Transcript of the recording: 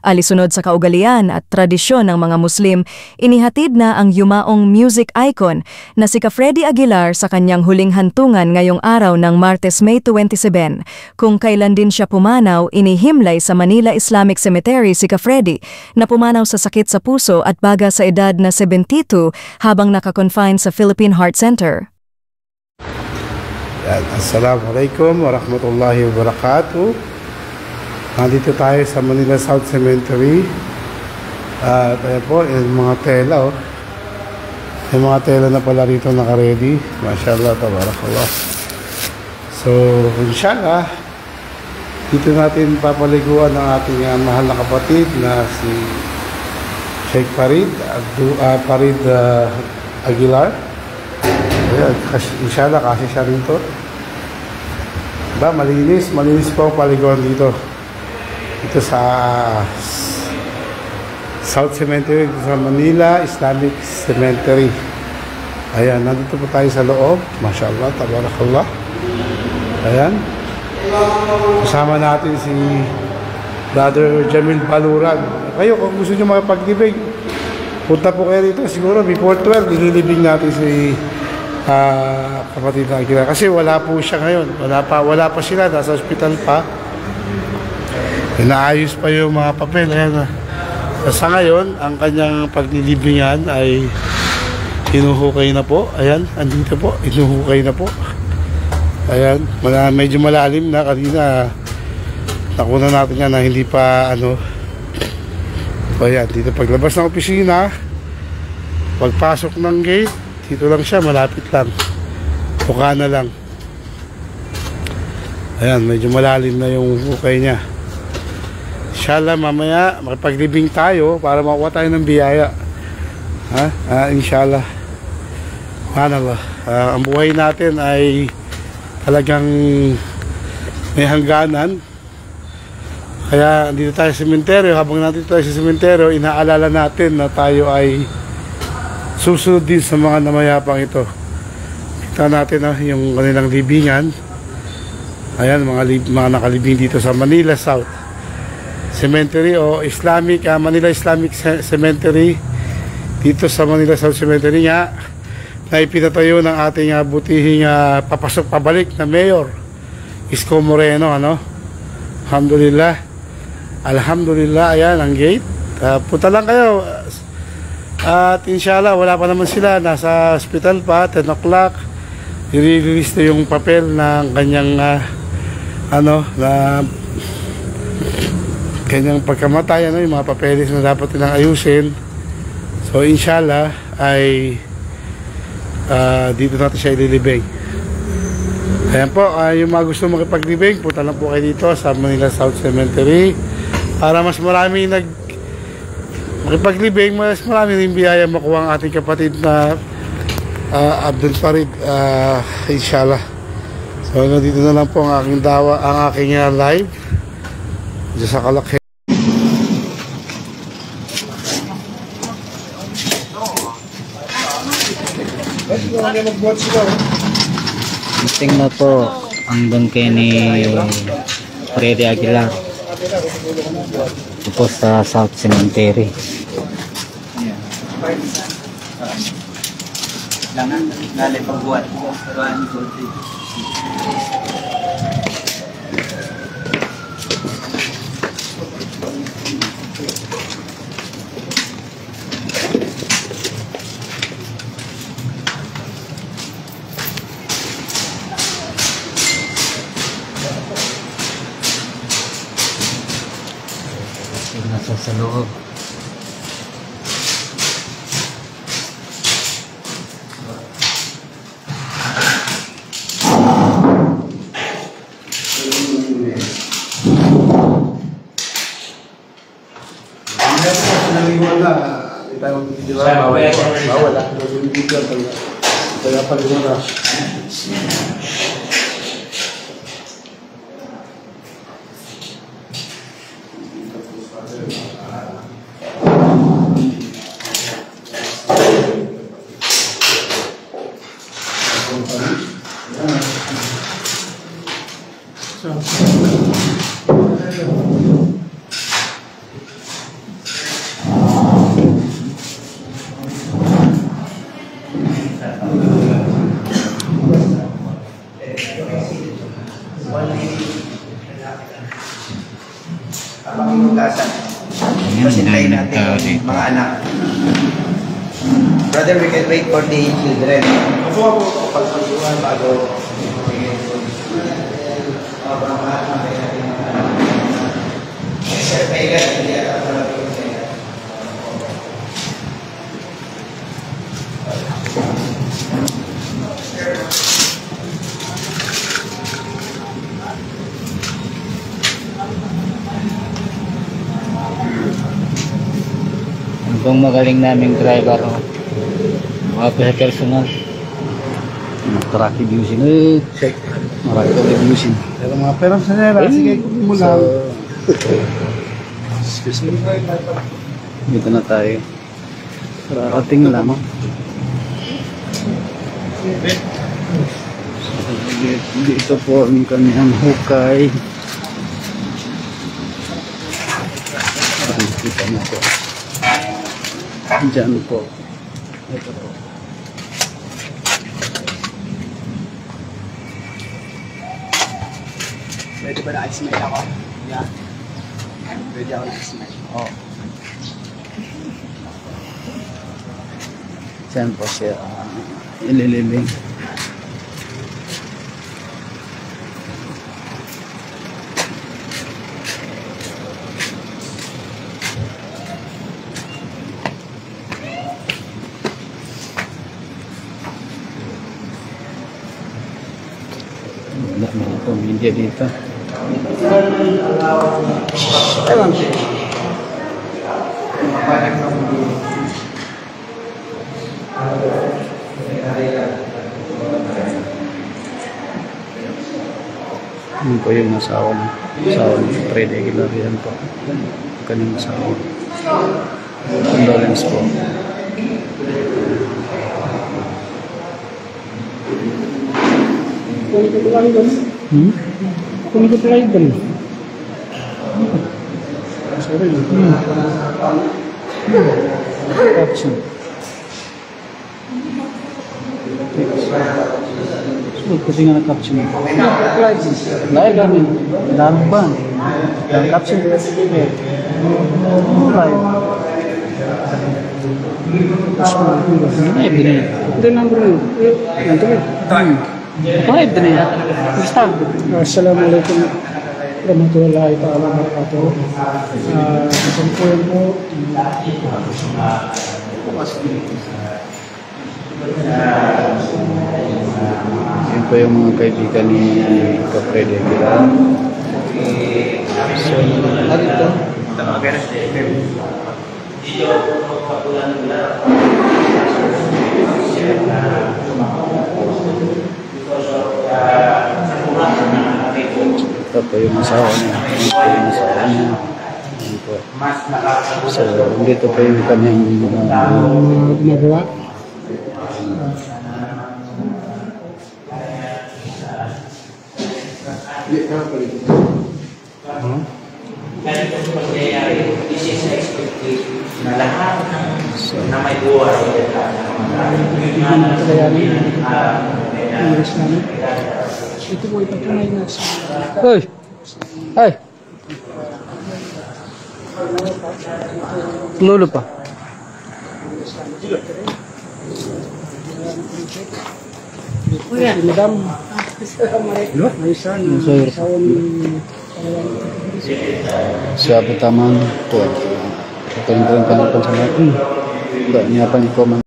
Alisunod sa kaugalian at tradisyon ng mga Muslim, inihatid na ang yumaong music icon na si Freddy Aguilar sa kanyang huling hantungan ngayong araw ng Martes, May 27. Kung kailan din siya pumanaw, inihimlay sa Manila Islamic Cemetery si Freddy na pumanaw sa sakit sa puso at baga sa edad na 72 habang nakakonfine sa Philippine Heart Center. Assalamualaikum warahmatullahi wabarakatuh. Nandito tayo sa Manila South Cemetery. At ayan po, yung mga tela. Yung mga tela na pala rito naka-ready. Mashallah, tabarakallah. So, inshallah, dito natin papaliguan ang ating mahal na kapatid na si Sheikh Farid Aguilar. Ayan, inshallah, kasi siya rin to. Diba, malinis po ang paliguan dito. Ito sa South Cemetery, sa Manila Islamic Cemetery. Ayan, nandito po tayo sa loob. Mashallah, tabarakallah. Ayan. Kasama natin si Brother Jamil Baluran. Kayo, kung gusto nyo makapag-libing, punta po kayo dito. Siguro before 12, nililibing natin si kapatid na Aguilar. Kasi wala po siya ngayon. Wala pa sila. Nasa hospital pa. Inaayos pa yung mga papel. Ayan. Sa ngayon, ang kanyang paglilibingan ay inuhukay na po. Ayan. Andito po. Inuhukay na po. Ayan. Medyo malalim na. Kanina, nakuna natin yan na hindi pa ayan. Dito paglabas ng opisina, pagpasok ng gate, dito lang siya, malapit lang. Buka na lang. Ayan, medyo malalim na yung hukay niya. Inshallah, mamaya makipaglibing tayo para makuha tayo ng biyaya. Inshallah. Subhanallah. Ang buhay natin ay talagang may hangganan. Kaya dito tayo sa sementeryo. Habang nandito tayo sa sementeryo, inaalala natin na tayo ay susunod din sa mga namayapang ito. Kita natin yung kanilang libingan. Ayan, mga nakalibing dito sa Manila South Cemetery o Manila Islamic Cemetery. Dito sa Manila South Cemetery nga na ipinatayo ng ating butihing papasok pabalik na Mayor Isko Moreno. Alhamdulillah, ayan ang gate. Punta lang kayo. At inshallah, wala pa naman sila. Nasa hospital pa, 10 o'clock. I-release na yung papel ng kanyang kanyang pagkamatay, yung mga papeles na dapat nilang ayusin. So inshallah ay dito natin siya ililibing. Ayan po, yung mga gusto makipaglibing, punta lang po kayo dito sa Manila South Cemetery para mas marami makipaglibing, mas marami rin biyaya makuha ang ating kapatid na Abdul Farid, inshallah. So dito na lang po ang aking live dito sa Kalakhe. Meeting na po ang bangkay ni Freddy Aguilar po sa South Cemetery. Lali pagbuhat. Nasa sa loob. mga anak. Brother, we can wait for the children. Bago. Sir, Ang magaling naming driver, mga personal. Marami using. Check. Marami using. Pero mga perang sanera, sige, kunin mo lang. Excuse me. Dito na tayo. Karating lang. Dito po ang kanyang hukay. Kita na po. Diyan po. Ito po. Pwede ba na-ice-mate ako? Yeah. Pwede ako na-ice-mate. Oh. Diyan po siya ililibing. Wala na ito, media dito. Ewan. Yun po yung asawa ni Freddy Aguilar. Yan po. Kanyang asawa. Condolence po. Kung ito lang doon. Kung ito lang doon. Sorry. Caption. So, kasi nga na-caption. Lahat kami. Larang ba? Larang caption. Live. Live din eh. Ito lang doon. Ito lang. Live din eh. Basta. Assalamualaikum warahmatullahi ta'ala wabarakatuh. Kasampuan po. Yan po yung mga kaibigan ni Freddy Aguilar. So, narito. Ito po yung asawa niya. Ito po yung asawa niya. So, dito po yung kanyang Magawa. Ganito po nangyayari. This is expectation na lahat na may buhay Ito po ipatunay na sa Hoy! Ay! Lolo pa. Madam. Ayusan. Sorry. Siya po tamang po. Ito yung pangalan sa natin. Niya pa ni Coman.